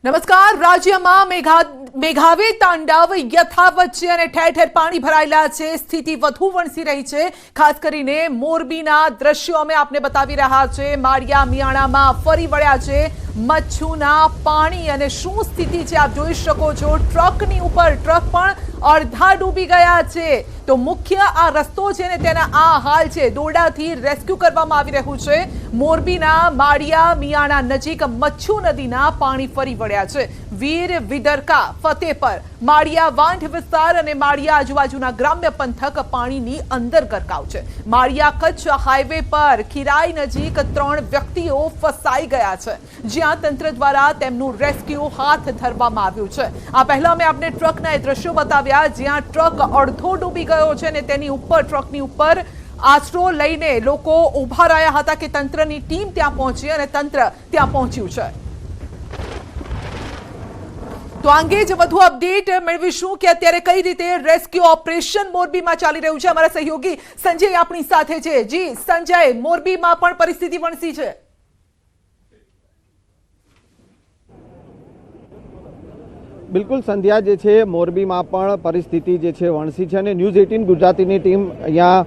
નમસ્કાર। રાજ્યમાં મેઘાવે તાંડવ યથાવત છે અને ઠેર ઠેર પાણી ભરાયેલા છે। સ્થિતિ વધુ વણસી રહી છે। ખાસ કરીને મોરબીના દ્રશ્યો અમે આપને બતાવી રહ્યા છે। માળિયા મિયાણામાં ફરી વળ્યા છે મચ્છુના પાણી અને શું સ્થિતિ છે આપ જોઈ શકો છો। ટ્રકની ઉપર ટ્રક પણ અડધા ડૂબી ગયા છે। તો મુખ્ય આ રસ્તો છે ને તેના આ હાલ છે। દોરડાથી રેસ્ક્યુ કરવામાં આવી રહ્યું છે। મોરબીના માળિયા મિયાણા નજીક મચ્છુ નદીના પાણી ફરી વળ્યા છે। વીર વિદરકા ફતેપર માળિયા વાંઢ વિસ્તાર અને માળિયા આજુબાજુના ગ્રામ્ય પંથક પાણીની અંદર ગરકાવ છે। માળિયા કચ્છ હાઈવે પર ખીરાઈ નજીક 3 વ્યક્તિઓ ફસાઈ ગયા છે, જ્યાં તંત્ર દ્વારા તેમનું રેસ્ક્યુ હાથ ધરવામાં આવ્યું છે। આ પહેલા મેં આપને ટ્રકના એ દ્રશ્યો બતાવ્યા, જ્યાં ટ્રક અડધો ડૂબી ગયો છે અને તેની ઉપર ટ્રકની ઉપર આશરો લઈને લોકો ઉભા રહ્યા હતા કે તંત્રની ટીમ ત્યાં પહોંચી અને તંત્ર ત્યાં પહોંચ્યું છે। તો અંગે જ વધુ અપડેટ મેળવીશું કે અત્યારે કઈ રીતે રેસ્ક્યુ ઓપરેશન મોરબીમાં ચાલી રહ્યું છે। અમારા સહયોગી સંજય આપણી સાથે છે। જી સંજય, મોરબીમાં પણ પરિસ્થિતિ વણસી છે? બિલકુલ સંધ્યા, જે છે મોરબીમાં પણ પરિસ્થિતિ જે છે વણસી છે અને ન્યૂઝ 18 ગુજરાતીની ટીમ અહીંયા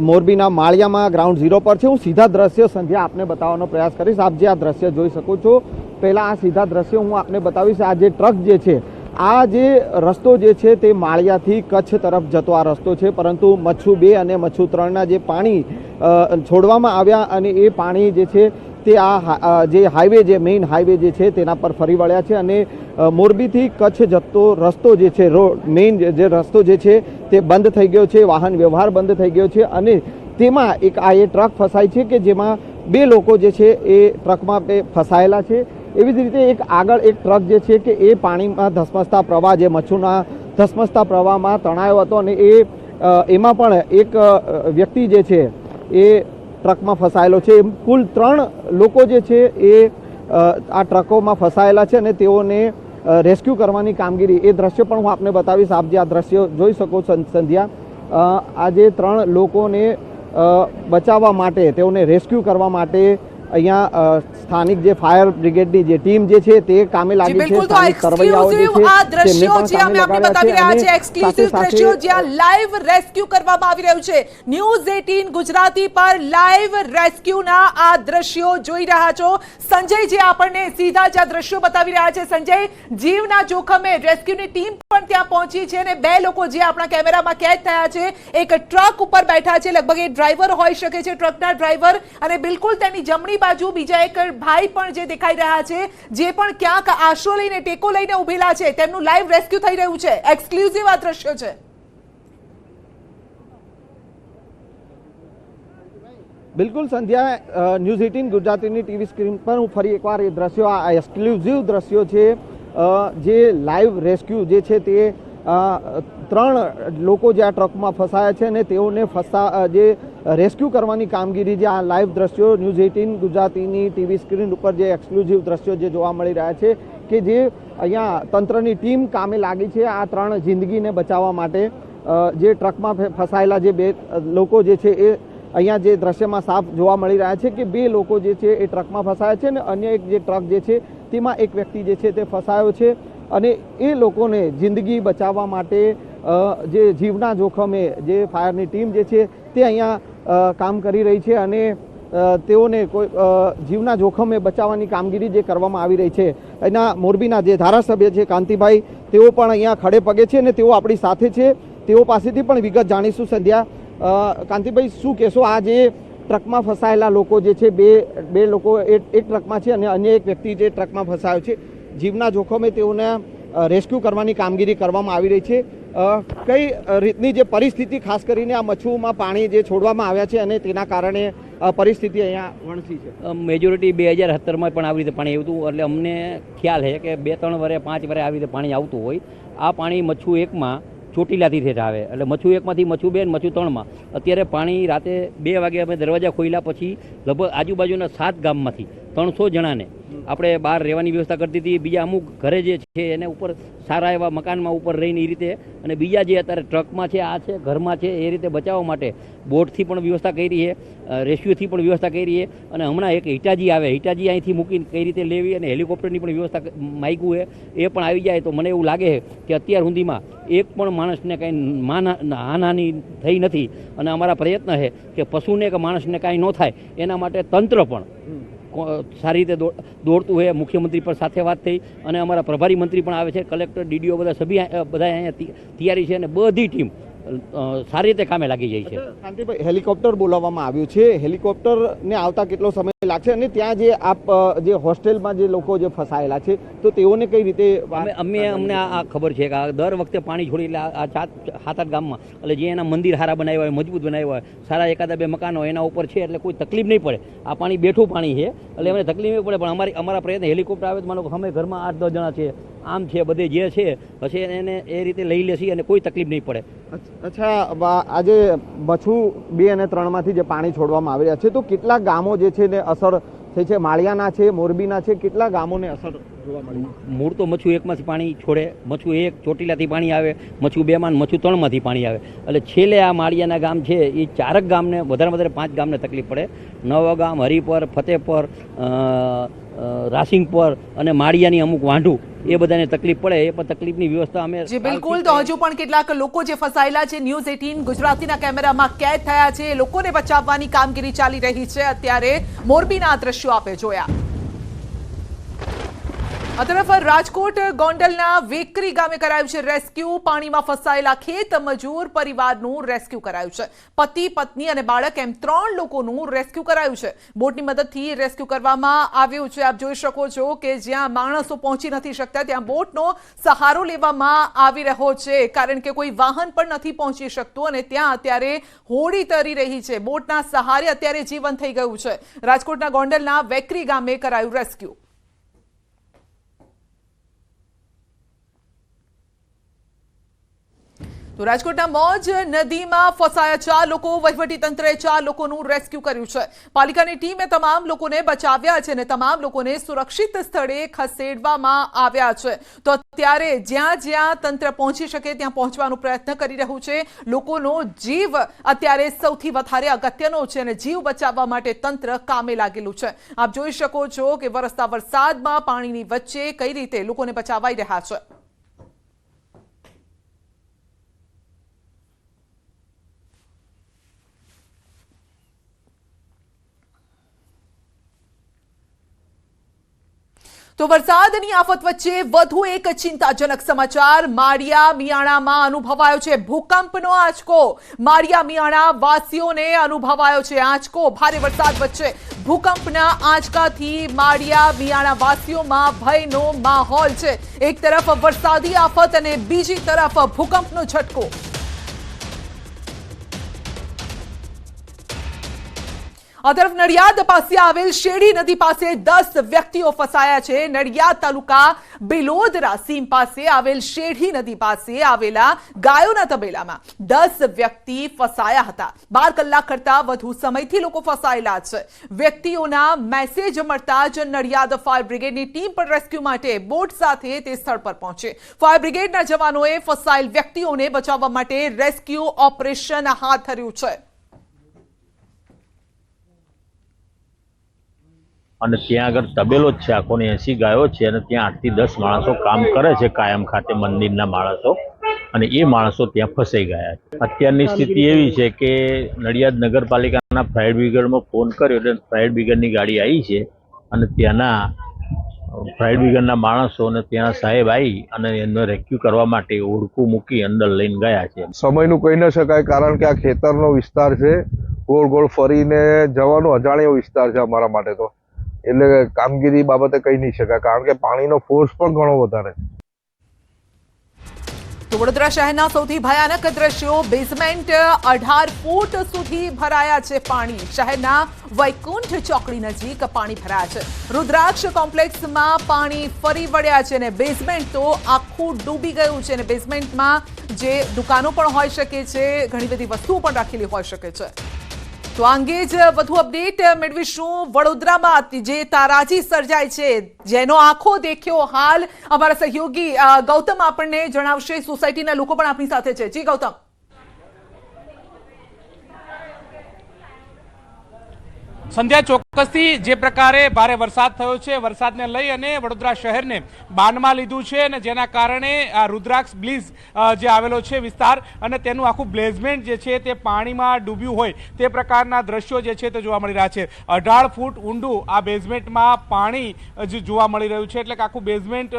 મોરબીના માળિયામાં ગ્રાઉન્ડ ઝીરો પર છે। હું સીધા દ્રશ્યો સંધ્યા આપને બતાવવાનો પ્રયાસ કરીશ। આપ જે આ દ્રશ્ય જોઈ શકો છો, પહેલા આ સીધા દ્રશ્યો હું આપને બતાવીશ। આ જે ટ્રક જે છે, આ જે રસ્તો જે છે તે માળિયાથી કચ્છ તરફ જતો આ રસ્તો છે, પરંતુ મચ્છુ 2 અને મચ્છુ 3ના જે પાણી છોડવામાં આવ્યા અને એ પાણી જે છે તે આ જે હાઈવે, જે મેઇન હાઈવે જે છે તેના પર ફરી વળ્યા છે અને મોરબીથી કચ્છ જતો રસ્તો જે છે, મેઇન જે રસ્તો જે છે તે બંધ થઈ ગયો છે। વાહન વ્યવહાર બંધ થઈ ગયો છે અને તેમાં એક આ એ ટ્રક ફસાય છે કે જેમાં 2 લોકો જે છે એ ટ્રકમાં ફસાયેલા છે। એવી જ રીતે એક આગળ એક ટ્રક જે છે કે એ પાણીમાં ધસમસતા પ્રવાહ, જે મચ્છુના ધસમસતા પ્રવાહમાં તણાયો હતો અને એમાં પણ એક વ્યક્તિ જે છે એ ટ્રકમાં ફસાયેલો છે। કુલ 3 લોકો જે છે એ આ ટ્રકોમાં ફસાયેલા છે અને તેઓને રેસ્ક્યુ કરવાની કામગીરી, એ દ્રશ્યો પણ હું આપને બતાવીશ। આપ જે આ દ્રશ્યો જોઈ શકો સંધ્યા, આ જે 3 લોકોને બચાવવા માટે, તેઓને રેસ્ક્યુ કરવા માટે અહીંયા સ્થાનિક જે ફાયર બ્રિગેડની જે ટીમ જે છે તે કામે લાગી છે। સ્થાનિક તરવૈયાઓ જે છે આ દ્રશ્યો જે અમે આપને બતાવી રહ્યા છે, એક્સક્લુઝિવ દ્રશ્યો જ્યાં લાઈવ રેસ્ક્યુ કરવામાં આવી રહ્યું છે। ન્યૂઝ 18 ગુજરાતી પર લાઈવ રેસ્ક્યુના આ દ્રશ્યો જોઈ રહ્યા છો। સંજય જે આપણને સીધા જ આ દ્રશ્યો બતાવી રહ્યા છે। સંજય, જીવના જોખમે રેસ્ક્યુની ટીમ પણ ત્યાં પહોંચી છે અને 2 લોકો જે આપણા કેમેરામાં કેદ થયા છે, એક ટ્રક ઉપર બેઠા છે, લગભગ એ ડ્રાઈવર હોઈ શકે છે, ટ્રકના ડ્રાઈવર, અને બિલકુલ તેની જમણી બાજુ બીજા એક ભાઈ પણ જે દેખાઈ રહ્યા છે, જે પણ ક્યાંક આશરો લઈને, ટેકો લઈને ઉભેલા છે, તેમનું લાઈવ રેસ્ક્યુ થઈ રહ્યું છે। એક્સક્લુઝિવ આ દ્રશ્યો છે। બિલકુલ સંધ્યા, ન્યૂઝ 18 ગુજરાતીની ટીવી સ્ક્રીન પર હું ફરી એકવાર એ દ્રશ્યો, આ એક્સક્લુઝિવ દ્રશ્યો છે, જે લાઈવ રેસ્ક્યુ જે છે તે 3 લોકો જે આ ટ્રકમાં ફસાયા છે અને તેઓને જે રેસ્ક્યુ કરવાની કામગીરી, જે આ લાઈવ દ્રશ્યો ન્યૂઝ 18 ગુજરાતીની ટીવી સ્ક્રીન ઉપર જે એક્સક્લુઝિવ દ્રશ્યો જે જોવા મળી રહ્યા છે કે જે અહીંયા તંત્રની ટીમ કામે લાગી છે આ 3 જિંદગીને બચાવવા માટે। જે ટ્રકમાં ફસાયેલા જે 2 લોકો જે છે એ અહીંયા જે દ્રશ્યમાં સાફ જોવા મળી રહ્યા છે કે 2 લોકો જે છે એ ટ્રકમાં ફસાયા છે અને અન્ય એક જે ટ્રક જે છે તેમાં એક વ્યક્તિ જે છે તે ફસાયો છે અને એ લોકોને જિંદગી બચાવવા માટે જે જીવના જોખમે જે ફાયરની ટીમ જે છે તે અહીંયા કામ કરી રહી છે અને તેઓને કોઈ જીવના જોખમે બચાવવાની કામગીરી જે કરવામાં આવી રહી છે। એના મોરબીના જે ધારાસભ્ય છે કાંતિભાઈ, તેઓ પણ અહીંયા ખડે પગે છે અને તેઓ આપણી સાથે છે। તેઓ પાસેથી પણ વિગત જાણીશું। સંધ્યા, કાંતિભાઈ, શું કહેશો? આ જે ટ્રકમાં ફસાયેલા લોકો જે છે, બે લોકો એક ટ્રકમાં છે અને અન્ય એક વ્યક્તિ જે ટ્રકમાં ફસાયો છે, જીવના જોખમે તેઓને રેસ્ક્યુ કરવાની કામગીરી કરવામાં આવી રહી છે। કઈ રીતની જે પરિસ્થિતિ, ખાસ કરીને આ મચ્છુમાં પાણી જે છોડવામાં આવ્યા છે અને તેના કારણે પરિસ્થિતિ અહીંયા વણસી છે? મેજોરિટી 2017માં પણ આવી રીતે પાણી આવતું, એટલે અમને ખ્યાલ છે કે 2-3 વર્ષે 5 વર્ષે આવી રીતે પાણી આવતું હોય। આ પાણી મચ્છુ 1માં ચોટીલાથી જ આવે, એટલે મચ્છુ 1માંથી મચ્છુ 2 અને મચ્છુ 3માં અત્યારે પાણી રાતે 2 વાગે અમે દરવાજા ખોલ્યા પછી લગભગ આજુબાજુના 7 ગામમાંથી 300 જણાને આપણે બહાર રહેવાની વ્યવસ્થા કરતી હતી, બીજા અમુક ઘરે જે છે એને ઉપર સારા એવા મકાનમાં ઉપર રહીને એ રીતે, અને બીજા જે અત્યારે ટ્રકમાં છે, આ છે, ઘરમાં છે, એ રીતે બચાવવા માટે બોટથી પણ વ્યવસ્થા કરી છે, રેસ્ક્યુથી પણ વ્યવસ્થા કરી છે, અને હમણાં એક હિટાજી આવે, હિટાજી અહીંથી મૂકીને કઈ રીતે લેવી અને હેલિકોપ્ટરની પણ વ્યવસ્થા માગ્યું છે, એ પણ આવી જાય તો મને એવું લાગે કે અત્યાર સુધીમાં એક પણ માણસને કાંઈ હાનિ થઈ નથી, અને અમારા પ્રયત્ન છે કે પશુને કે માણસને કાંઈ ન થાય એના માટે તંત્ર પણ સારી રીતે દોડતું હોય. મુખ્યમંત્રી પર સાથે વાત થઈ અને અમારા પ્રભારી મંત્રી પણ આવે છે, કલેક્ટર, ડીડીઓ બધા અહીંયા તૈયારી છે, અને બધી ટીમ સારી રીતે કામે લાગી જાય છે. શાંતિભાઈ, હેલિકોપ્ટર બોલાવવામાં આવ્યું છે, હેલિકોપ્ટરને આવતા કેટલો સમય લાગશે, અને ત્યાં જે આપ જે હોસ્ટેલમાં જે લોકો જે ફસાયેલા છે તો તેઓને કઈ રીતે? અમને આ ખબર છે કે દર વખતે પાણી છોડી એટલે આ 7-8 ગામમાં એટલે જે એના મંદિર સારા બનાવ્યા હોય, મજબૂત બનાવ્યા હોય, સારા એકાદા 2 મકાનો એના ઉપર છે, એટલે કોઈ તકલીફ નહીં પડે. આ પાણી બેઠું પાણી છે એટલે અમને તકલીફ નહીં પડે, પણ અમારા પ્રયત્ન હેલિકોપ્ટર આવે તો માનો અમે ઘરમાં 8-10 જણા છે, આમ છે, બધે જે છે પછી એને એ રીતે લઈ લેશી અને કોઈ તકલીફ નહીં પડે. અચ્છા, આજે મચ્છુ 2 અને 3માંથી જે પાણી છોડવામાં આવી રહ્યા છે તો કેટલા ગામો જે છે ને અસર થઈ છે? માળિયાના છે, મોરબીના છે, કેટલા ગામોને અસર જોવા મળી? મૂળ તો મચ્છુ 1માંથી પાણી છોડે, મચ્છુ 1 ચોટીલાથી પાણી આવે, મચ્છુ 2માં, મચ્છુ 3માંથી પાણી આવે, એટલે છેલ્લે આ માળિયાના ગામ છે એ 4 ગામને, વધારે 5 ગામને તકલીફ પડે. નવગામ, હરિપર, ફતેપર, રાસિંગપર અને માળિયાની અમુક વાંઢું, એ બધાને તકલીફ પડે. એ પણ તકલીફની વ્યવસ્થા અમે જી બિલકુલ. તો હજુ પણ કેટલાક લોકો જે ફસાયેલા છે ન્યૂઝ 18 ગુજરાતીના કેમેરામાં કેદ થયા છે, એ લોકોને બચાવવાની કામગીરી ચાલી રહી છે. અત્યારે મોરબીના દ્રશ્યો આપે જોયા. આ તરફ રાજકોટ ગોંડલના વેકરી ગામે કરાયું છે રેસ્ક્યુ. પાણીમાં ફસાયેલા ખેત મજૂર પરિવારનું રેસ્ક્યુ કરાયું છે. પતિ, પત્ની અને બાળક એમ 3 લોકોનું રેસ્ક્યુ કરાયું છે. બોટની મદદથી રેસ્ક્યુ કરવામાં આવ્યું છે. આપ જોઈ શકો છો કે જ્યાં માણસો પહોંચી નથી શકતા ત્યાં બોટનો સહારો લેવામાં આવી રહ્યો છે, કારણ કે કોઈ વાહન પણ નથી પહોંચી શકતું, અને ત્યાં અત્યારે હોડી તરી રહી છે. બોટના સહારે અત્યારે જીવન થઈ ગયું છે. રાજકોટના ગોંડલના વેકરી ગામે કરાયું રેસ્ક્યુ. તો રાજકોટના મોજ નદીમાં ફસાયા 4 લોકો. વહીવટીતંત્રએ 4 લોકોનું રેસ્ક્યુ કર્યું છે. પાલિકાની ટીમે તમામ લોકોને બચાવ્યા છે અને તમામ લોકોને સુરક્ષિત સ્થળે ખસેડવામાં આવ્યા છે. તો અત્યારે જ્યાં જ્યાં તંત્ર પહોંચી શકે ત્યાં પહોંચવાનો પ્રયત્ન કરી રહ્યું છે. લોકોનો જીવ અત્યારે સૌથી વધારે અગત્યનો છે અને જીવ બચાવવા માટે તંત્ર કામે લાગેલું છે. આપ જોઈ શકો છો કે વરસતા વરસાદમાં પાણીની વચ્ચે કઈ રીતે લોકોને બચાવાઈ રહ્યા છે. તો વરસાદની આફત વચ્ચે વધુ એક ચિંતાજનક સમાચાર માળિયા મિયાણામાં અનુભવાયો છે ભૂકંપનો આંચકો. માળિયા મિયાણા વાસીઓને અનુભવાયો છે આંચકો. ભારે વરસાદ વચ્ચે ભૂકંપના આંચકાથી માળિયા મિયાણા વાસીઓમાં ભયનો માહોલ છે. એક તરફ વરસાદી આફત અને બીજી તરફ ભૂકંપનો ઝટકો. આ તરફ નડિયાદ પાસે આવેલ શેડી નદી પાસે 10 વ્યક્તિઓ ફસાયા છે. નડિયાદ તાલુકા બિલોદરા સીમ પાસે આવેલ શેડી નદી પાસે આવેલા ગાયોના તબેલામાં 10 વ્યક્તિ ફસાયા હતા. 12 કલાક કરતા વધુ સમયથી લોકો ફસાયેલા છે. વ્યક્તિઓના મેસેજ મળતા જ નડિયાદ ફાયર બ્રિગેડની ટીમ પણ રેસ્ક્યુ માટે બોટ સાથે તે સ્થળ પર પહોંચે. ફાયર બ્રિગેડના જવાનોએ ફસાયેલ વ્યક્તિઓને બચાવવા માટે રેસ્ક્યુ ઓપરેશન હાથ ધર્યું છે. અને ત્યાં આગળ તબેલો જ છે, આખોની 80 ગાયો છે, અને ત્યાં 8 થી 10 માણસો કામ કરે છે કાયમ ખાતે, મંદિરના માણસો, અને એ માણસો ત્યાં ફસાઈ ગયા છે. અત્યારની સ્થિતિ એવી છે કે નડિયાદ નગરપાલિકાના ફાયર બ્રિગેડમાં ફોન કર્યો એટલે ફાયર બ્રિગેડની ગાડી આવી છે, અને ત્યાંના ફાયર બ્રિગેડના માણસો અને ત્યાં સાહેબ આવી અને એમને રેસ્ક્યુ કરવા માટે ઓળખું મૂકી અંદર લઈને ગયા છે. સમયનું કહી ન શકાય, કારણ કે આ ખેતરનો વિસ્તાર છે, ગોળ ગોળ ફરીને જવાનો અજાણ્યો વિસ્તાર છે અમારા માટે. તો એટલે કામગીરી બાબતે કહી નહીં શકાય, કારણ કે પાણીનો ફોર્સ પણ ઘણો વધારે. તો વડોદરા શહેરના સૌથી ભયાનક દ્રશ્યો. બેઝમેન્ટ 18 ફૂટ સુધી ભરાયા છે પાણી. શહેરના વૈકુંઠ ચોકડી નજીક પાણી ભરાયા છે. રુદ્રાક્ષ કોમ્પ્લેક્સમાં પાણી ફરી વળ્યા છે અને બેઝમેન્ટ તો આખું ડૂબી ગયું છે. અને બેઝમેન્ટમાં જે દુકાનો પણ હોઈ શકે છે, ઘણી બધી વસ્તુઓ પણ રાખેલી હોઈ શકે છે. તો આ અંગે જ વધુ અપડેટ મેળવીશું વડોદરામાં જે તારાજી સર્જાય છે જેનો આંખો દેખ્યો હાલ અમારા સહયોગી ગૌતમ આપણને જણાવશે. સોસાયટીના લોકો પણ આપણી સાથે છે. જી ગૌતમ. સંધ્યા, ચોક્કસથી જે પ્રકારે ભારે વરસાદ થયો છે, વરસાદને લઈ અને વડોદરા શહેરને બાનમાં લીધું છે અને જેના કારણે આ રુદ્રાક્ષ બ્લીઝ જે આવેલો છે વિસ્તાર અને તેનું આખું બેઝમેન્ટ જે છે તે પાણીમાં ડૂબ્યું હોય તે પ્રકારના દ્રશ્યો જે છે તે જોવા મળી રહ્યા છે. 18 ફૂટ ઊંડું આ બેઝમેન્ટમાં પાણી જે જોવા મળી રહ્યું છે, એટલે કે આખું બેઝમેન્ટ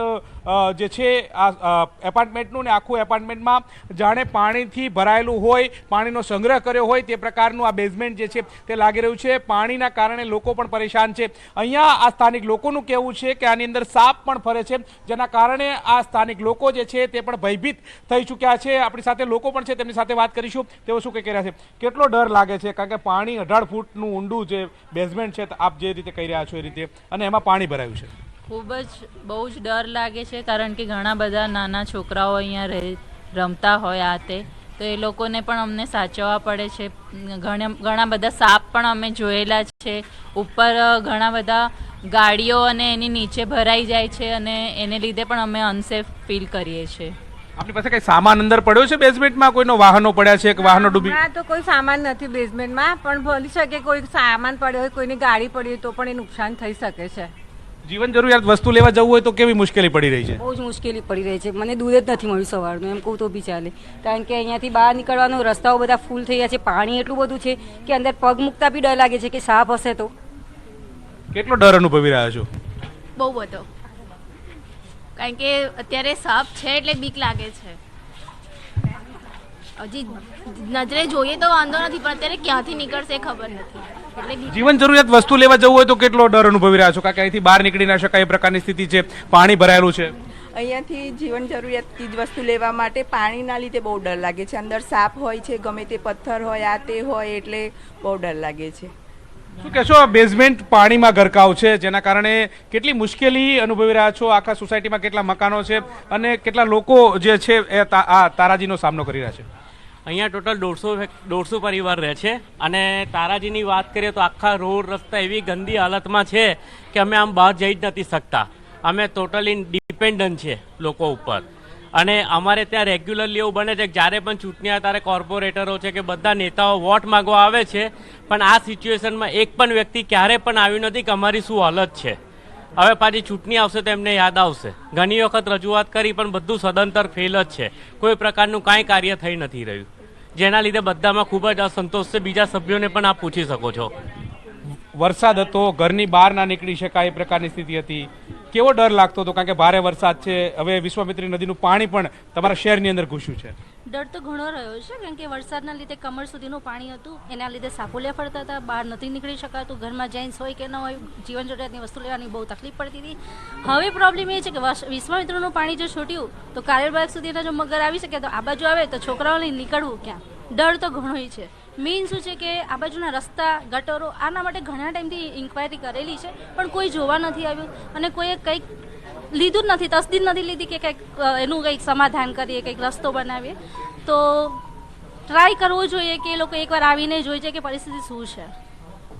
જે છે આ એપાર્ટમેન્ટનું ને આખું એપાર્ટમેન્ટમાં જાણે પાણીથી ભરાયેલું હોય, પાણીનો સંગ્રહ કર્યો હોય તે પ્રકારનું આ બેઝમેન્ટ જે છે તે લાગી રહ્યું છે. પાણીના કારણે લોકો પણ પરેશાન છે. અહીંયા આ સ્થાનિક લોકોનું કહેવું છે કે આની અંદર સાપ પણ ફરે છે, જેના કારણે આ સ્થાનિક લોકો જે છે તે પણ ભયભીત થઈ ચૂક્યા છે. આપણી સાથે લોકો પણ છે, તેમની સાથે વાત કરીશું. તેઓ શું કહી રહ્યા છે, કેટલો ડર લાગે છે, કારણ કે પાણી 18 ફૂટનું ઊંડું જે બેઝમેન્ટ છે આપ જે રીતે કહી રહ્યા છો એ રીતે, અને એમાં પાણી ભરાયું છે. ખૂબ જ બહુ જ ડર લાગે છે, કારણ કે ઘણા બધા નાના છોકરાઓ અહીંયા રમતા હોય આ તે, તો એ લોકોને પણ અમને સાચવવા પડે છે. ઘણા બધા સાપ પણ અમે જોયેલા છે. ઉપર ઘણા બધા ગાડીઓ અને એની નીચે ભરાઈ જાય છે અને એને લીધે પણ અમે અનસેફ ફીલ કરીએ છીએ. આપણી પાસે કઈ સામાન અંદર પડ્યો છે બેઝમેન્ટમાં? કોઈનો વાહનો પડ્યા છે કે વાહનો ડૂબી? ના, તો કોઈ સામાન નથી બેઝમેન્ટમાં, પણ ભલી શકે કોઈ સામાન પડ્યો હોય, કોઈની ગાડી પડી હોય તો પણ એ નુકસાન થઈ શકે છે. જીવન જરૂરિયાત વસ્તુ લેવા જવું હોય તો કેવી મુશ્કેલી પડી રહી છે? બહુ જ મુશ્કેલી પડી રહી છે. મને દૂધ જ નથી મળ્યું સવારનું, એમ કહું તો બી ચાલે, કારણ કે અહીંયાથી બહાર નીકળવાનો રસ્તાઓ બધા ફૂલ થઈ ગયા છે. પાણી એટલું બધું છે કે અંદર પગ મૂકતા બી ડર લાગે છે કે સાપ હશે તો. કેટલો ડર અનુભવી રહ્યા છો? બહુ બધો, કારણ કે અત્યારે સાપ છે એટલે બીક લાગે છે. હજી નજરે જોઈએ તો વાંધો નથી, પણ અત્યારે ક્યાંથી નીકળશે ખબર નથી. જીવન જરૂરિયાત વસ્તુ લેવા જવું હોય તો કેટલો ડર અનુભવી રહ્યા છો? કારણ કે અહીંથી બહાર નીકળી ના શકાય એ પ્રકારની સ્થિતિ છે, પાણી ભરાયેલું છે. અહીંયાથી જીવન જરૂરિયાત ચીજ વસ્તુ લેવા માટે પાણીના લીધે બહુ ડર લાગે છે. અંદર સાપ હોય છે, ગમે તે પથ્થર હોય, આ તે હોય, એટલે બહુ ડર લાગે છે. શું કહેશો, બેઝમેન્ટ પાણીમાં ગરકાવ છે, જેના કારણે કેટલી મુશ્કેલી અનુભવી રહ્યા છો? આખા સોસાયટીમાં કેટલા મકાનો છે અને કેટલા લોકો જે છે એ આ તારાજીનો સામનો કરી રહ્યા છે? અહીંયા ટોટલ 150 પરિવાર રહે છે અને તારાજીની વાત કરીએ તો આખા રોડ રસ્તા એવી ગંદી હાલતમાં છે કે અમે આમ બહાર જઈ જ નથી શકતા. અમે ટોટલી ડિપેન્ડન્ટ છે લોકો ઉપર અને અમારે ત્યાં રેગ્યુલરલી એવું બને છે કે જ્યારે પણ ચૂંટણી આવે ત્યારે કોર્પોરેટરો છે કે બધા નેતાઓ વોટ માગવા આવે છે, પણ આ સિચ્યુએશનમાં એક પણ વ્યક્તિ ક્યારે પણ આવ્યું નથી કે અમારી શું હાલત છે. હવે પાછી ચૂંટણી આવશે તો એમને યાદ આવશે. ઘણી વખત રજૂઆત કરી પણ બધું સદંતર ફેલ જ છે. કોઈ પ્રકારનું કાંઈ કાર્ય થઈ નથી રહ્યું, જેના લીધે બધામાં ખૂબ જ અસંતોષ છે. બીજા સભ્યોને પણ આપ પૂછી શકો છો. વરસાદ હતો, ઘરની બહાર ના નીકળી શકાય એ પ્રકારની સ્થિતિ હતી. કેવો ડર લાગતો હતો, કારણ કે ભારે વરસાદ છે, હવે વિશ્વામિત્રી નદીનું પાણી પણ તમારા શહેરની અંદર ઘૂસ્યું છે? ડર તો ઘણો રહ્યો છે, કારણ કે વરસાદના લીધે કમર સુધીનું પાણી હતું, એના લીધે સાપોલિયા ફરતા હતા, બહાર નથી નીકળી શકાતું, ઘરમાં જેન્ટ્સ હોય કે ન હોય, જીવન જરૂરિયાતની વસ્તુ લેવાની બહુ તકલીફ પડતી હતી. હવે પ્રોબ્લેમ એ છે કે વિશ્વામિત્રીનું પાણી જો છૂટ્યું તો કારેલબાગ સુધીના જો મગર આવી શકે તો આ બાજુ આવે તો છોકરાઓને નીકળવું ક્યાં? ડર તો ઘણોય છે. મેઇન શું છે કે આ બાજુના રસ્તા, ગટરો, આના માટે ઘણા ટાઈમથી ઇન્ક્વાયરી કરેલી છે, પણ કોઈ જોવા નથી આવ્યું અને કોઈએ કંઈક લીધું જ નથી, તસદીદ નથી લીધી કે કંઈક એનું કંઈક સમાધાન કરીએ, કંઈક રસ્તો બનાવીએ. તો ટ્રાય કરવું જોઈએ કે એ લોકો એકવાર આવીને જોઈ જાય કે પરિસ્થિતિ શું છે.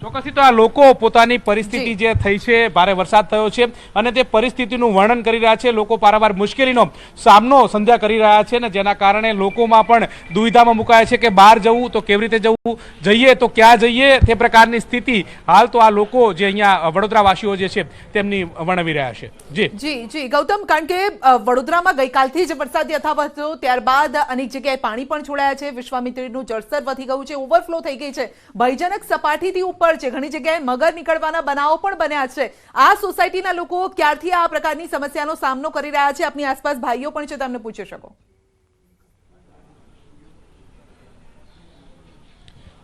ચોક્કસથી તો આ લોકો પોતાની પરિસ્થિતિ જે થઈ છે, ભારે વરસાદ થયો છે અને તે પરિસ્થિતિનું વર્ણન કરી રહ્યા છે. લોકો પારાવાર મુશ્કેલીનો સામનો સંધ્યા કરી રહ્યા છે ને જેના કારણે લોકોમાં પણ દુવિધામાં મુકાય છે કે બહાર જવું તો કેવી રીતે જવું, જઈએ તો ક્યાં જઈએ, તે પ્રકારની સ્થિતિ હાલ તો આ લોકો જે અહીંયા વડોદરાવાસીઓ જે છે તેમની વર્ણવી રહ્યા છે. જી ગૌતમ, કારણ કે વડોદરામાં ગઈકાલથી જ વરસાદ યથાવત હતો, ત્યારબાદ અનેક જગ્યાએ પાણી પણ છોડાયા છે, વિશ્વામિત્રીનું જળસ્તર વધી ગયું છે, ઓવરફ્લો થઈ ગઈ છે, ભયજનક સપાટીથી ઉપર છે, ઘણી જગ્યાએ મગર નીકળવાના બનાવો પણ બન્યા છે. આ સોસાયટીના લોકો ક્યારથી આ પ્રકારની સમસ્યાનો સામનો કરી રહ્યા છે? આપની આસપાસ ભાઈઓ પણ છે, તમને પૂછી શકો.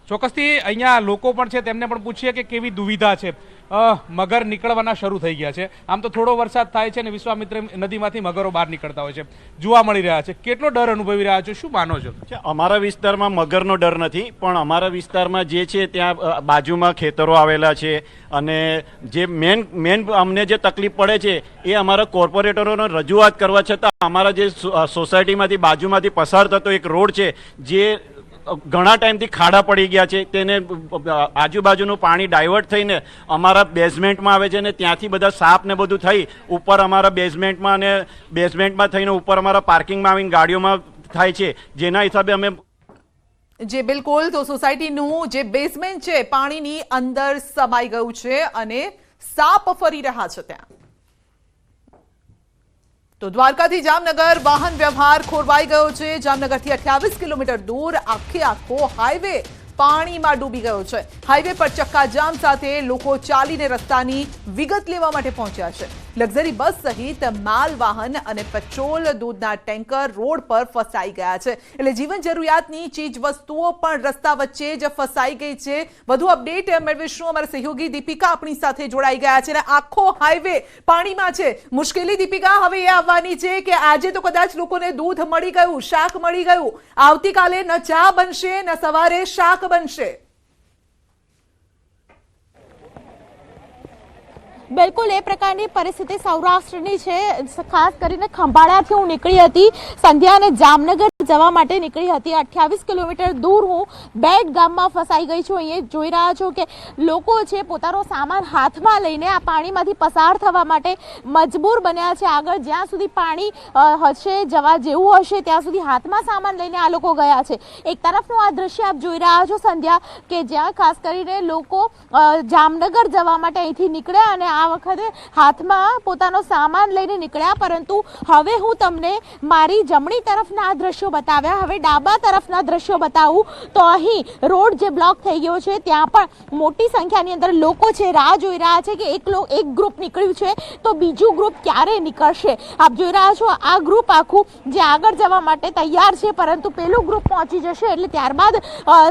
ચોક્કસથી અહીંયા લોકો પણ છે, તેમને પણ પૂછીએ કે કેવી દુવિધા છે. મગર નીકળવાના શરૂ થઈ ગયા છે. આમ તો થોડો વરસાદ થાય છે અને વિશ્વામિત્રી નદીમાંથી મગરો બહાર નીકળતા હોય છે, જોવા મળી રહ્યા છે. કેટલો ડર અનુભવી રહ્યા છો, શું માનો છો? અમારા વિસ્તારમાં મગરનો ડર નથી, પણ અમારા વિસ્તારમાં જે છે ત્યાં બાજુમાં ખેતરો આવેલા છે અને જે મેન અમને જે તકલીફ પડે છે એ અમારા કોર્પોરેટરોને રજૂઆત કરવા છતાં અમારા જે સોસાયટીમાંથી બાજુમાંથી પસાર થતો એક રોડ છે જે ઘણા ટાઈમથી ખાડા પડી ગયા છે, તેને આજુબાજુનું પાણી ડાયવર્ટ થઈને અમારા બેઝમેન્ટમાં આવે છે અને ત્યાંથી બધા સાપ ને બધું થઈ ઉપર અમારા બેઝમેન્ટમાં અને બેઝમેન્ટમાં થઈને ઉપર અમારા પાર્કિંગમાં આવીને ગાડીઓમાં થાય છે, જેના હિસાબે અમે જે બિલકુલ તો સોસાયટીનું જે બેઝમેન્ટ છે પાણીની અંદર સમાઈ ગયું છે અને સાપ ફરી રહ્યા છે ત્યાં. તો દ્વારકાથી જામનગર વાહન વ્યવહાર ખોરવાઈ ગયો છે. જામનગરથી 28 કિલોમીટર દૂર આખો હાઈવે પાણીમાં ડૂબી ગયો છે. હાઈવે પર ચક્કાજામ સાથે લોકો ચાલીને રસ્તાની વિગત લેવા માટે પહોંચ્યા છે. લક્ઝરી બસ સહિત માલ વાહન અને પેટ્રોલ દૂધના ટેન્કર રોડ પર ફસાઈ ગયા છે. એટલે જીવન જરૂરિયાતની ચીજ વસ્તુઓ પણ રસ્તા વચ્ચે જ ફસાઈ ગઈ છે. વધુ અપડેટ મેળવીશું. અમારા સહયોગી દીપિકા આપણી સાથે જોડાઈ ગયા છે અને આખો હાઈવે પાણીમાં છે. મુશ્કેલી દીપિકા હવે એ આવવાની છે કે આજે તો કદાચ લોકોને દૂધ મળી ગયું, શાક મળી ગયું, આવતીકાલે ન ચા બનશે ન સવારે શાક બનશે. બિલકુલ એ પ્રકારની પરિસ્થિતિ સૌરાષ્ટ્રની છે. ખાસ કરીને ખંભાળિયાથી હું નીકળી હતી સંધ્યા અને જામનગર જવા માટે નીકળી હતી. 28 કિલોમીટર દૂર હું બેડ ગામમાં ફસાઈ ગઈ છું. અહીંયા જોઈ રહ્યા છો કે લોકો છે પોતાનો સામાન હાથમાં લઈને આ પાણીમાંથી પસાર થવા માટે મજબૂર બન્યા છે. આગળ જ્યાં સુધી પાણી હશે, જવા જેવું હશે ત્યાં સુધી હાથમાં સામાન લઈને આ લોકો ગયા છે. એક તરફનું આ દ્રશ્ય આપ જોઈ રહ્યા છો સંધ્યા, કે જ્યાં ખાસ કરીને લોકો જામનગર જવા માટે અહીંથી નીકળ્યા અને આ વખતે હાથમાં પોતાનો સામાન લઈને નીકળ્યા. પરંતુ હવે હું તમને મારી જમણી તરફના આ દ્રશ્યો બતાવ્યા. હવે ડાબા તરફના દ્રશ્યો બતાવું તો અહીં રોડ જે બ્લોક થઈ ગયો છે ત્યાં પણ મોટી સંખ્યાની અંદર લોકો છે રાહ જોઈ રહ્યા છે કે એક ગ્રુપ નીકળ્યું છે તો બીજું ગ્રુપ ક્યારે નીકળશે. આપ જોઈ રહ્યા છો આ ગ્રુપ આખું જે આગળ જવા માટે તૈયાર છે, પરંતુ પેલું ગ્રુપ પહોંચી જશે એટલે ત્યારબાદ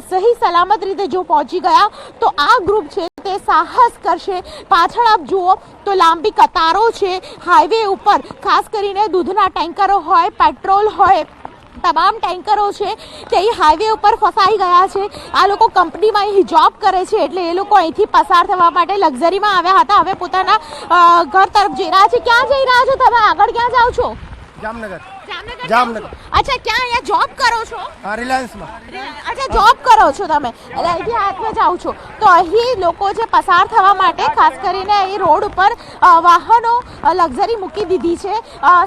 સહી સલામત રીતે જો પહોંચી ગયા તો આ ગ્રુપ છે તે સાહસ કરશે. પાછળ આપ જુઓ તો લાંબી કતારો છે હાઈવે ઉપર. ખાસ કરીને દૂધના ટેન્કરો હોય, પેટ્રોલ હોય, તમામ ટેન્કરો છે તે હાઈવે ઉપર ફસાઈ ગયા છે. આ લોકો કંપનીમાં અહીં જોબ કરે છે એટલે એ લોકો અહીંથી પસાર થવા માટે લક્ઝરીમાં આવ્યા હતા. હવે પોતાના ઘર તરફ જઈ રહ્યા છે. ક્યાં જઈ રહ્યા છો તમે? આગળ ક્યાં જાઓ છો? જામનગર. અચ્છા, ક્યાં અહીંયા જોબ કરો છો? રિલાયન્સમાં. અચ્છા, જોબ કરો છો તમે એટલે અહીંથી હાથમાં જાઓ છો. તો અહીં લોકો જે પસાર થવા માટે ખાસ કરીને અહીં રોડ ઉપર વાહનો લક્ઝરી મૂકી દીધી છે.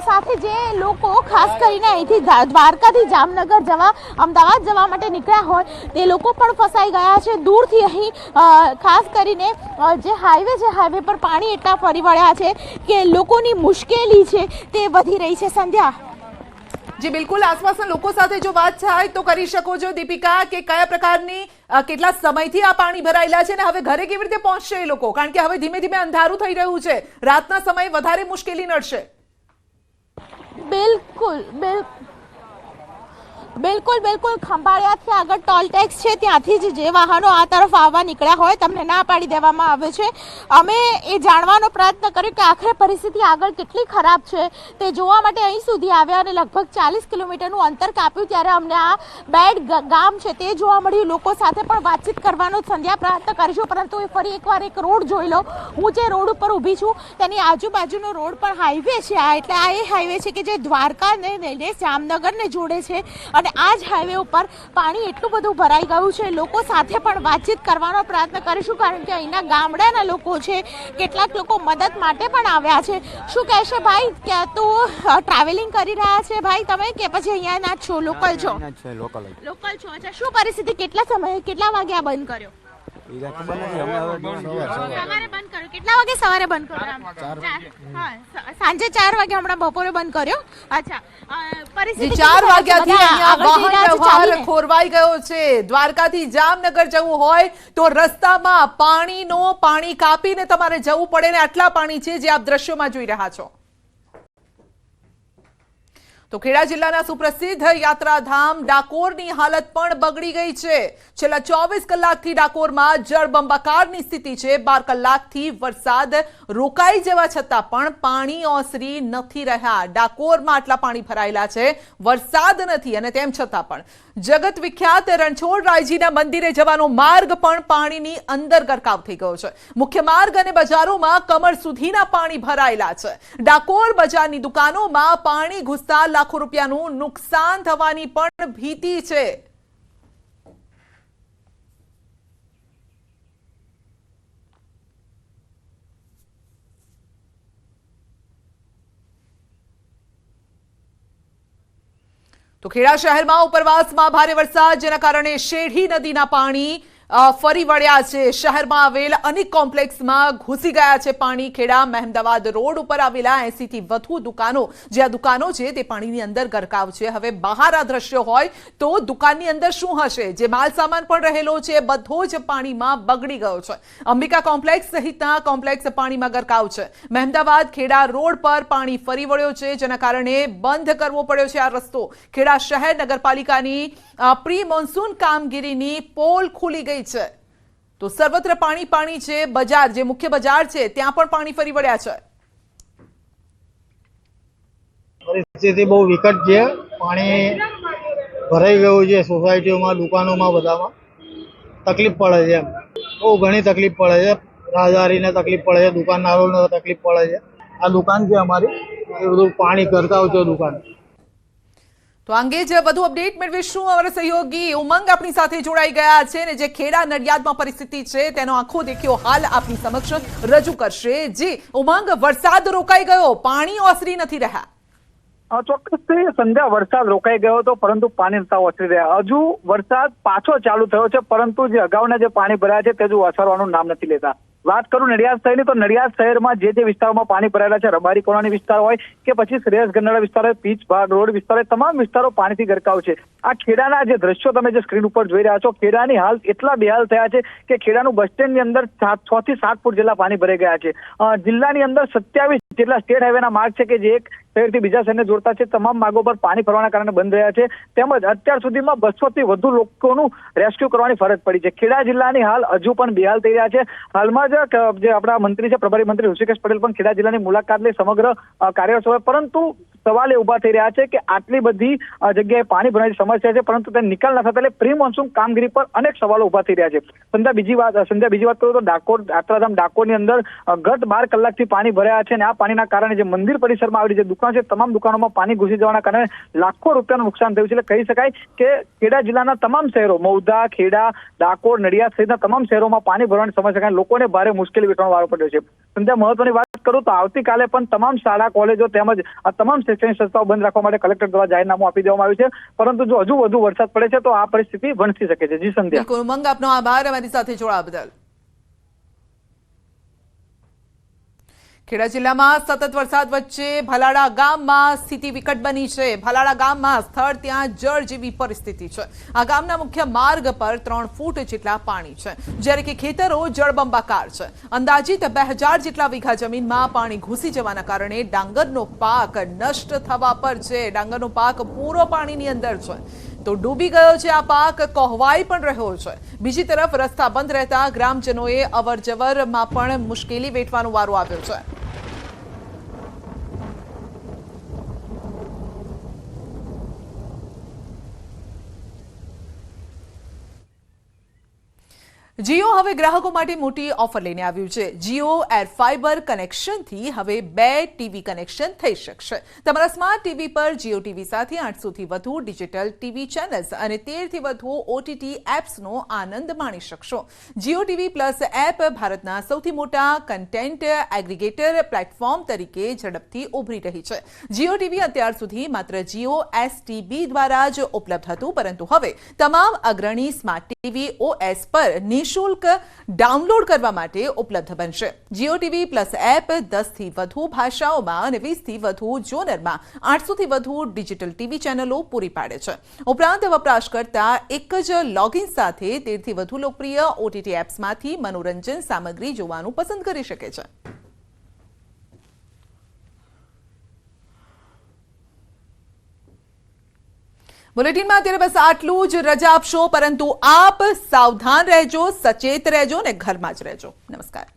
સાથે જે લોકો ખાસ કરીને અહીંથી દ્વારકાથી જામનગર જવા, અમદાવાદ જવા માટે નીકળ્યા હોય તે લોકો પણ ફસાઈ ગયા છે. દૂરથી અહીં ખાસ કરીને જે હાઈવે છે, હાઈવે પર પાણી એટલા ફરી વળ્યા છે કે લોકોની મુશ્કેલી છે તે વધી રહી છે. સંધ્યા. જી બિલકુલ, આસપાસના લોકો સાથે જો વાત થાય તો કરી શકો છો દીપિકા, કે કયા પ્રકારની કેટલા સમયથી આ પાણી ભરાયેલા છે અને હવે ઘરે કેવી રીતે પહોંચશે એ લોકો? કારણ કે હવે ધીમે ધીમે અંધારું થઈ રહ્યું છે, રાતના સમયે વધારે મુશ્કેલી નડશે. બિલકુલ ખંભાળિયાથી આગળ ટોલ ટેક્સ છે ત્યાંથી જ જે વાહનો આ તરફ આવવા નીકળ્યા હોય તમને ના પાડી દેવામાં આવે છે. અમે એ જાણવાનો પ્રયત્ન કર્યો કે આખરે પરિસ્થિતિ આગળ કેટલી ખરાબ છે તે જોવા માટે અહીં સુધી આવ્યા અને લગભગ 40 કિલોમીટરનું અંતર કાપ્યું ત્યારે અમને આ બેડ ગામ છે તે જોવા મળ્યું. લોકો સાથે પણ વાતચીત કરવાનો સંધ્યા પ્રયત્ન કરીશું, પરંતુ ફરી એકવાર એક રોડ જોઈ લો. હું જે રોડ ઉપર ઊભી છું તેની આજુબાજુનો રોડ પણ હાઈવે છે. એટલે આ એ હાઈવે છે કે જે દ્વારકાને લઈને જામનગરને જોડે છે અને આ જ હાઈવે ઉપર પાણી એટલું બધું ભરાઈ ગયું છે. લોકો સાથે પણ વાતચીત કરવાનો પ્રયત્ન કરીશું કારણ કે અહીંના ગામડાના લોકો છે, કેટલાક લોકો મદદ માટે પણ આવ્યા છે. શું કહેશે ભાઈ? કે તું ટ્રાવેલિંગ કરી રહ્યા છે ભાઈ તમે, કે પછી અહીંયાના છો, લોકલ છો? લોકલ છો. અચ્છા, શું પરિસ્થિતિ? કેટલા સમયે, કેટલા વાગે આ બંધ કર્યો? સવારે બંધ કર્યો. કેટલા વાગે સવારે બંધ કર્યો? સાંજે 4 વાગે, હમણાં બપોરે બંધ કર્યો. અચ્છા, પરિસ્થિતિ 4 વાગ્યાથી અહીંયા વાહન વ્યવહાર ખોરવાઈ ગયો છે. દ્વારકાથી જામનગર જવું હોય તો રસ્તામાં પાણી કાપીને તમારે જવું પડે ને આટલા પાણી છે જે આપ દ્રશ્યોમાં જોઈ રહ્યા છો. તો ખેડા જિલ્લાના સુપ્રસિદ્ધ યાત્રાધામ ડાકોરની હાલત પણ બગડી ગઈ છે. છેલ્લા 24 કલાકથી ડાકોરમાં જળબંબાકારની સ્થિતિ છે. 12 કલાકથી વરસાદ રોકાઈ જવા છતાં પણ પાણી ઓસરી નથી રહ્યા. ડાકોરમાં આટલા પાણી ભરાયેલા છે, વરસાદ નથી અને તેમ છતાં પણ જગત વિખ્યાત રણછોડરાયજીના મંદિરે જવાનો માર્ગ પણ પાણીની અંદર ગરકાવ થઈ ગયો છે. મુખ્ય માર્ગ અને બજારોમાં કમર સુધીના પાણી ભરાયેલા છે. ડાકોર બજારની દુકાનોમાં પાણી ઘૂસતા લાખો રૂપિયાનું નુકસાન થવાની પણ ભીતિ છે. તો ખેડા શહેરમાં ઉપરવાસમાં ભારે વરસાદ, જેના કારણે શેઢી નદીના પાણી ફરી વળ્યા છે. શહેરમાં આવેલ અનેક કોમ્પ્લેક્સમાં ઘૂસી ગયા છે પાણી. ખેડા મહેમદાવાદ રોડ ઉપર આવેલા 80 થી વધુ દુકાનો, જે આ દુકાનો છે તે પાણીની અંદર ગરકાવ છે. હવે બહાર આ દ્રશ્યો હોય તો દુકાનની અંદર શું હશે? જે માલ સામાન પણ રહેલો છે બધો જ પાણીમાં બગડી ગયો છે. અંબિકા કોમ્પ્લેક્સ સહિતના કોમ્પ્લેક્સ પાણીમાં ગરકાવ છે. મહેમદાવાદ ખેડા રોડ પર પાણી ફરી વળ્યો છે, જેના કારણે બંધ કરવો પડ્યો છે આ રસ્તો. ખેડા શહેર નગરપાલિકાની પ્રી મોન્સૂન કામગીરીની પોલ ખુલી ગઈ છે, તો સર્વત્ર પાણી પાણી છે. બજાર, જે મુખ્ય બજાર છે ત્યાં પણ પાણી ફરી વળ્યા છે. પરિસ્થિતિ બહુ વિકટ છે. પાણી ભરાઈ ગયું છે સોસાયટીઓમાં, દુકાનોમાં, બધામાં તકલીફ પડે છે. બહુ ઘણી તકલીફ પડે છે. રાહદારીને તકલીફ પડે છે, દુકાનદારોને તકલીફ પડે છે. આ દુકાન છે અમારી, એ બધું પાણી ગરકાવ છે દુકાન. તો અંગે જ વધુ અપડેટ મેળવીશું. અમારા સહયોગી ઉમંગ આપણી સાથે જોડાઈ ગયા છે ને જે ખેડા નડિયાદમાં પરિસ્થિતિ છે તેનો આખો દેખ્યો હાલ આપની સમક્ષ રજૂ કરશે. જી ઉમંગ, વરસાદ રોકાઈ ગયો, પાણી ઓસરી નથી રહ્યા. ચોક્કસથી સંધ્યા, વરસાદ રોકાઈ ગયો હતો પરંતુ પાણી નતા ઓસરી રહ્યા. હજુ વરસાદ પાછો ચાલુ થયો છે પરંતુ જે અગાઉના જે પાણી ભરાયા છે તે હજુ ઓસરવાનું નામ નથી લેતા. વાત કરું નડિયાદ શહેરની, તો નડિયાદ શહેરમાં જે વિસ્તારોમાં પાણી ભરાયેલા છે, રબારી કોલોની વિસ્તાર હોય કે પછી શ્રેયસ ગરનાળા વિસ્તાર હોય, પીચ બાર રોડ વિસ્તાર હોય, તમામ વિસ્તારો પાણીથી ગરકાવ છે. આ ખેડાના જે દ્રશ્યો તમે જે સ્ક્રીન ઉપર જોઈ રહ્યા છો, ખેડાની હાલ એટલા બેહાલ થયા છે કે ખેડાનું બસ સ્ટેન્ડની અંદર 6 થી 7 ફૂટ જેટલા પાણી ભરાઈ ગયા છે. જિલ્લાની અંદર 27 જેટલા સ્ટેટ હાઈવેના માર્ગ છે કે જે એક શહેરથી બીજા શહેરને જોડતા છે, તમામ માર્ગો પર પાણી ભરવાના કારણે બંધ રહ્યા છે. તેમજ અત્યાર સુધીમાં 200 થી વધુ લોકોનું રેસ્ક્યુ કરવાની ફરજ પડી છે. ખેડા જિલ્લાની હાલ હજુ પણ બેહાલ થઈ રહ્યા છે. હાલમાં જે આપણા મંત્રી છે, પ્રભારી મંત્રી ઋષિકેશ પટેલ પણ ખેડા જિલ્લાની મુલાકાત લઈ સમગ્ર કાર્યવાહી હોય, પરંતુ સવાલ એ ઉભા થઈ રહ્યા છે કે આટલી બધી જગ્યાએ પાણી ભરાવાની સમસ્યા છે પરંતુ તે નિકાલ ન થતા એટલે પ્રી મોન્સૂન કામગીરી પર અનેક સવાલો ઉભા થઈ રહ્યા છે. સંધ્યા, બીજી વાત કરું તો ડાકોર, યાત્રાધામ ડાકોરની અંદર ગત 12 કલાકથી પાણી ભરાયા છે અને આ પાણીના કારણે જે મંદિર પરિસરમાં આવેલી જે દુકાન છે, તમામ દુકાનોમાં પાણી ઘૂસી જવાના કારણે લાખો રૂપિયાનું નુકસાન થયું છે. એટલે કહી શકાય કે ખેડા જિલ્લાના તમામ શહેરો, મૌધા, ખેડા, ડાકોર, નડિયાદ સહિતના તમામ શહેરોમાં પાણી ભરવાની સમસ્યા કારણે લોકોને ભારે મુશ્કેલી વેઠવાનો વારો પડ્યો છે. સંધ્યા, મહત્વની વાત કરું તો આવતીકાલે પણ તમામ શાળા, કોલેજો તેમજ આ તમામ શૈક્ષણિક સંસ્થાઓ બંધ રાખવા માટે કલેક્ટર દ્વારા જાહેરનામું આપી દેવામાં આવ્યું છે. પરંતુ જો હજુ વધુ વરસાદ પડે છે તો આ પરિસ્થિતિ વણસી શકે છે. જી સંધ્યા. બિલકુલ ઉમંગ, આપનો આભાર અમારી સાથે જોડાવા બદલ. ખેડા જિલ્લામાં સતત વરસાદ વચ્ચે ભલાડા ગામમાં સ્થિતિ વિકટ બની છે. ભલાડા ગામમાં સ્થળ ત્યાં જળ જેવી પરિસ્થિતિ છે. આ ગામના મુખ્ય માર્ગ પર 3 ફૂટ જેટલા પાણી છે, જ્યારે કે ખેતરો જળબંબાકાર છે. અંદાજિત 2000 જેટલા વીઘા જમીનમાં પાણી ઘૂસી જવાના કારણે ડાંગરનો પાક નષ્ટ થવા પર છે. ડાંગરનો પાક પૂરો પાણીની અંદર છે, તો ડૂબી ગયો છે આ પાક, કોહવાઈ પણ રહ્યો છે. બીજી તરફ રસ્તા બંધ રહેતા ગ્રામજનોએ અવર જવરમાં પણ મુશ્કેલી વેઠવાનો વારો આવ્યો છે. જીઓ હવે ગ્રાહકો માટે મોટી ઓફર લઈને આવ્યું છે. જીઓ એર ફાઇબર કનેક્શનથી હવે 2 ટીવી કનેક્શન થઈ શકશે. તમારા સ્માર્ટ ટીવી પર જીઓ ટીવી સાથે 800 થી વધુ ડિજિટલ ટીવી ચેનલ્સ અને 13 થી વધુ ઓટીટી એપ્સનો આનંદ માણી શકશો. જીઓ ટીવી પ્લસ એપ ભારતના સૌથી મોટા કન્ટેન્ટ એગ્રીગેટર પ્લેટફોર્મ તરીકે ઝડપથી ઉભરી રહી છે. જીઓ ટીવી અત્યાર સુધી માત્ર જીઓ એસટીબી દ્વારા જ ઉપલબ્ધ હતું, પરંતુ હવે તમામ અગ્રણી સ્માર્ટ ટીવી ઓએસ પર નિઃશુલ્ક ડાઉનલોડ કરવા માટે ઉપલબ્ધ બનશે. જીઓ ટીવી પ્લસ એપ 10 થી વધુ ભાષાઓમાં અને 20 થી વધુ જોનરમાં 800 થી વધુ ડિજિટલ ટીવી ચેનલો પૂરી પાડે છે. ઉપરાંત વપરાશકર્તા એક જ લોગિન સાથે 13 થી વધુ લોકપ્રિય ઓટીટી એપ્સમાંથી મનોરંજન સામગ્રી જોવાનું પસંદ કરી શકે છે. બુલેટિનમાં અત્યારે બસ આટલું જ. રજા આપશો, પરંતુ આપ સાવધાન રહેજો, સચેત રહેજો ને ઘરમાં જ રહેજો. નમસ્કાર.